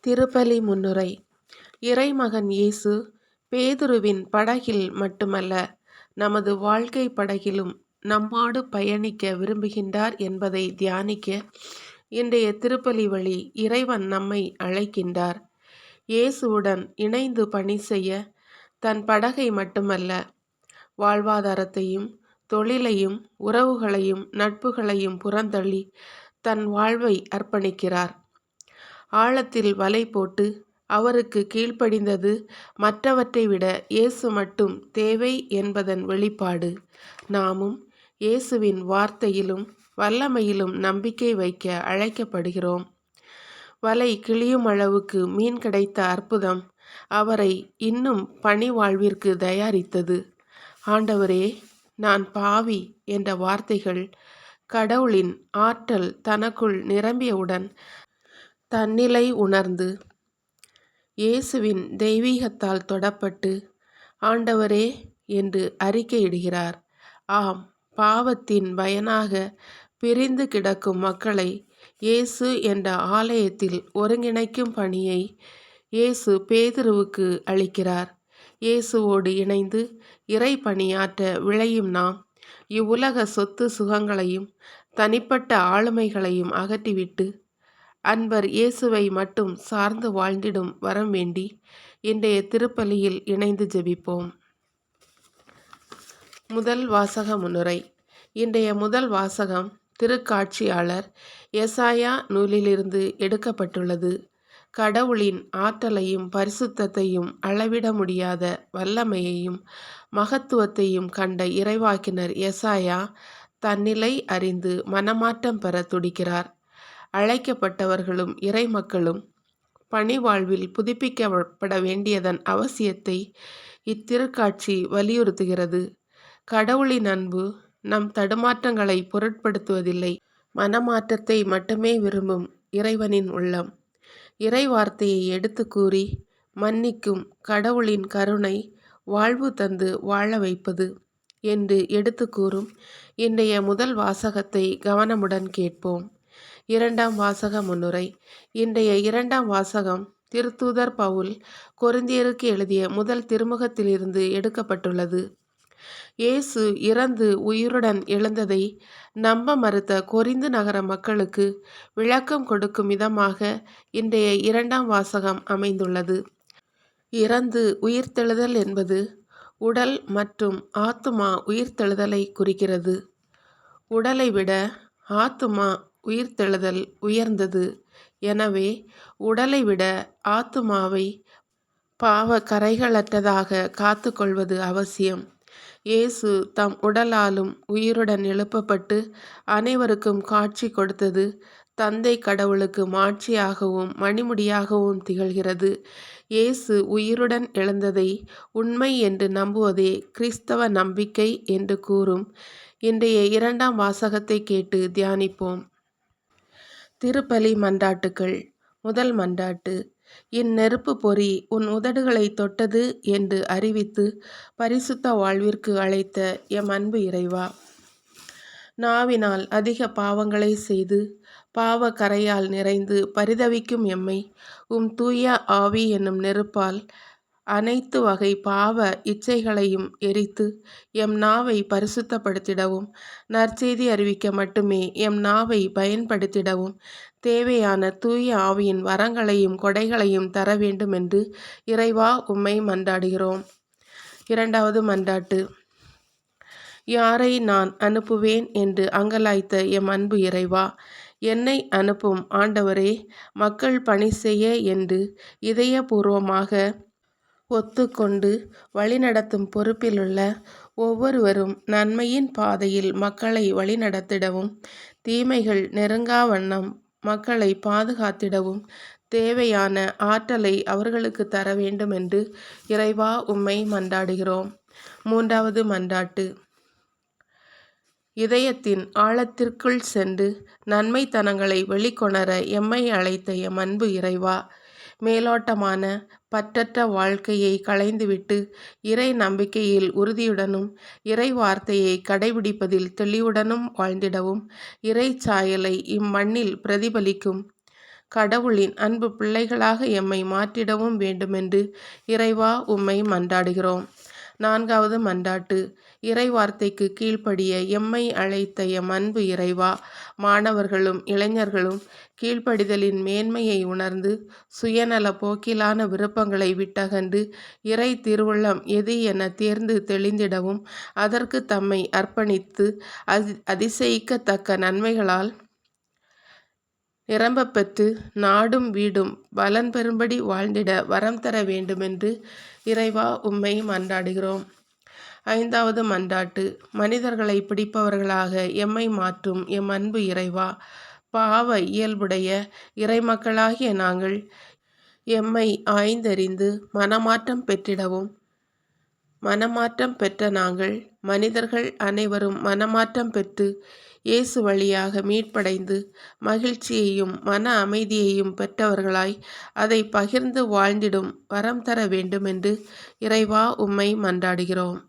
திருப்பலி முன்னுரை. இறைமகன் இயேசு பேதுருவின் படகில் மட்டுமல்ல, நமது வாழ்க்கை படகிலும் நம்மாடு பயணிக்க விரும்புகின்றார் என்பதை தியானிக்க இன்றைய திருப்பலி வழி இறைவன் நம்மை அழைக்கின்றார். இயேசுவுடன் இணைந்து பணி செய்ய தன் படகை மட்டுமல்ல, வாழ்வாதாரத்தையும் தொழிலையும் உறவுகளையும் நட்புகளையும் புறந்தள்ளி தன் வாழ்வை அர்ப்பணிக்கிறார். ஆழத்தில் வலை போட்டு அவருக்கு கீழ்ப்படிந்தது மற்றவற்றை விட இயேசு மட்டும் தேவை என்பதன் வெளிப்பாடு. நாமும் இயேசுவின் வார்த்தையிலும் வல்லமையிலும் நம்பிக்கை வைக்க அழைக்கப்படுகிறோம். வலை கிழியும் அளவுக்கு மீன் கிடைத்த அற்புதம் அவரை இன்னும் பணி வாழ்விற்கு தயாரித்தது. ஆண்டவரே, நான் பாவி என்ற வார்த்தைகள் கடவுளின் ஆற்றல் தனக்குள் நிரம்பியவுடன் தன்னிலை உணர்ந்து இயேசுவின் தெய்வீகத்தால் தொடப்பட்டு ஆண்டவரே என்று அறிக்கையிடுகிறார். ஆம், பாவத்தின் பயனாக பிரிந்து கிடக்கும் மக்களை இயேசு என்ற ஆலயத்தில் ஒருங்கிணைக்கும் பணியை இயேசு பேதுருவுக்கு அளிக்கிறார். இயேசுவோடு இணைந்து இறை பணியாற்ற விழையும் நாம் இவ்வுலக சொத்து சுகங்களையும் தனிப்பட்ட ஆளுமைகளையும் அகற்றிவிட்டு அன்பர் இயேசுவை மட்டும் சார்ந்து வாழ்ந்திடும் வரம் வேண்டி இன்றைய திருப்பலியில் இணைந்து ஜெபிப்போம். முதல் வாசக முன்னுரை. இன்றைய முதல் வாசகம் திருக்காட்சியாளர் எசாயா நூலிலிருந்து எடுக்கப்பட்டுள்ளது. கடவுளின் ஆற்றலையும் பரிசுத்தத்தையும் அளவிட முடியாத வல்லமையையும் மகத்துவத்தையும் கண்ட இறைவாக்கினர் எசாயா தன்னிலை அறிந்து மனமாற்றம் பெற துடிக்கிறார். அழைக்கப்பட்டவர்களும் இறைமக்களும் பணி வாழ்வில் புதுப்பிக்கப்பட வேண்டியதன் அவசியத்தை இத்திருக்காட்சி வலியுறுத்துகிறது. கடவுளின் அன்பு நம் தடுமாற்றங்களை பொருட்படுத்துவதில்லை, மனமாற்றத்தை மட்டுமே விரும்பும் இறைவனின் உள்ளம். இறை வார்த்தையை எடுத்து கூறி மன்னிக்கும் கடவுளின் கருணை வாழ்வு தந்து வாழ வைப்பது என்று எடுத்து கூறும் இன்றைய முதல் வாசகத்தை கவனமுடன் கேட்போம். இரண்டாம் வாசக முன்னுரை. இன்றைய இரண்டாம் வாசகம் திருத்தூதர் பவுல் கொரிந்தியருக்கு எழுதிய முதல் திருமுகத்திலிருந்து எடுக்கப்பட்டுள்ளது. இயேசு இறந்து உயிருடன் எழுந்ததை நம்ப மறுத்த கொரிந்து நகர மக்களுக்கு விளக்கம் கொடுக்கும் விதமாக இன்றைய இரண்டாம் வாசகம் அமைந்துள்ளது. இறந்து உயிர்த்தெழுதல் என்பது உடல் மற்றும் ஆத்துமா உயிர்த்தெழுதலை குறிக்கிறது. உடலை விட ஆத்துமா உயிர்த்தெழுதல் உயர்ந்தது. எனவே உடலை விட ஆத்துமாவை பாவ கரைகளற்றதாக காத்து கொள்வது அவசியம். இயேசு தம் உடலாலும் உயிருடன் எழுப்பப்பட்டு அனைவருக்கும் காட்சி கொடுத்தது தந்தை கடவுளுக்கு மாட்சியாகவும் மணிமுடியாகவும் திகழ்கிறது. இயேசு உயிருடன் எழுந்ததை உண்மை என்று நம்புவதே கிறிஸ்தவ நம்பிக்கை என்று கூறும் இன்றைய இரண்டாம் வாசகத்தை கேட்டு தியானிப்போம். திருப்பலி மன்றாட்டுக்கள். முதல் மன்றாட்டு. இந்நெருப்பு பொறி உன் உதடுகளை தொட்டது என்று அறிவித்து பரிசுத்த வாழ்விற்கு அழைத்த எம் அன்பு இறைவா, நாவினால் அதிக பாவங்களை செய்து பாவ கரையால் நிறைந்து பரிதவிக்கும் எம்மை தூய ஆவி என்னும் நெருப்பால் அனைத்து வகை பாவ இச்சைகளையும் எரித்து எம் நாவை பரிசுத்தப்படுத்திடவும், நற்செய்தி அறிவிக்க மட்டுமே எம் நாவை பயன்படுத்திடவும் தேவையான தூய ஆவியின் வரங்களையும் கொடைகளையும் தர வேண்டும் என்று இறைவா உம்மை மன்றாடுகிறோம். இரண்டாவது மன்றாட்டு. யாரை நான் அனுப்புவேன் என்று அங்கலாய்த்த எம் அன்பு இறைவா, என்னை அனுப்பும் ஆண்டவரே, மக்கள் பணி செய்ய என்று இதயபூர்வமாக ஒத்துக்கொண்டு வழிநடத்தும் பொறுப்பிலுள்ள ஒவ்வொருவரும் நன்மையின் பாதையில் மக்களை வழிநடத்திடவும், தீமைகள் நெருங்கா வண்ணம் மக்களை பாதுகாத்திடவும் தேவையான ஆற்றலை அவர்களுக்கு தர வேண்டும் என்று இறைவா உம்மை மன்றாடுகிறோம். மூன்றாவது மன்றாட்டு. இதயத்தின் ஆழத்திற்குள் சென்று நன்மைத்தனங்களை வெளிக்கொணர எம்மை அழைத்த எம் அன்பு இறைவா, மேலோட்டமான பற்றற்ற வாழ்க்கையை களைந்துவிட்டு இறை நம்பிக்கையில் உறுதியுடனும் இறை வார்த்தையை கடைபிடிப்பதில் தெளிவுடனும் வாழ்ந்திடவும் இறை சாயலை இம்மண்ணில் பிரதிபலிக்கும் கடவுளின் அன்பு பிள்ளைகளாக எம்மை மாற்றிடவும் வேண்டுமென்று இறைவா உம்மை மன்றாடுகிறோம். 4வது மன்றாட்டு. இறை வார்த்தைக்கு கீழ்ப்படிய எம்மை அழைத்த எம் அன்பு இறைவா, மாணவர்களும் இளைஞர்களும் கீழ்ப்படிதலின் மேன்மையை உணர்ந்து சுயநல போக்கிலான விருப்பங்களை விட்டகன்று இறை திருவுள்ளம் எது என தேர்ந்து தெளிந்திடவும் அதற்கு தம்மை அர்ப்பணித்து அதிசயிக்கத்தக்க நன்மைகளால் நிரம்பப் பெற்று நாடும் வீடும் பலன் பெறும்படி வாழ்ந்திட வரம் தர வேண்டுமென்று இறைவா உம்மை மன்றாடுகிறோம். 5வது மன்றாட்டு. மனிதர்களை பிடிப்பவர்களாக எம்மை மாற்றும் எம் அன்பு இறைவா, பாவ இயல்புடைய இறைமக்களாகிய நாங்கள் எம்மை ஆய்ந்தறிந்து மனமாற்றம் பெற்றிடவும், மனமாற்றம் பெற்ற நாங்கள் மனிதர்கள் அனைவரும் மனமாற்றம் பெற்று இயேசு வழியாக மீட்படைந்து மகிழ்ச்சியையும் மன அமைதியையும் பெற்றவர்களாய் அதை பகிர்ந்து வாழ்ந்திடும் வரம் தர வேண்டுமென்று இறைவா உம்மை மன்றாடுகிறோம்.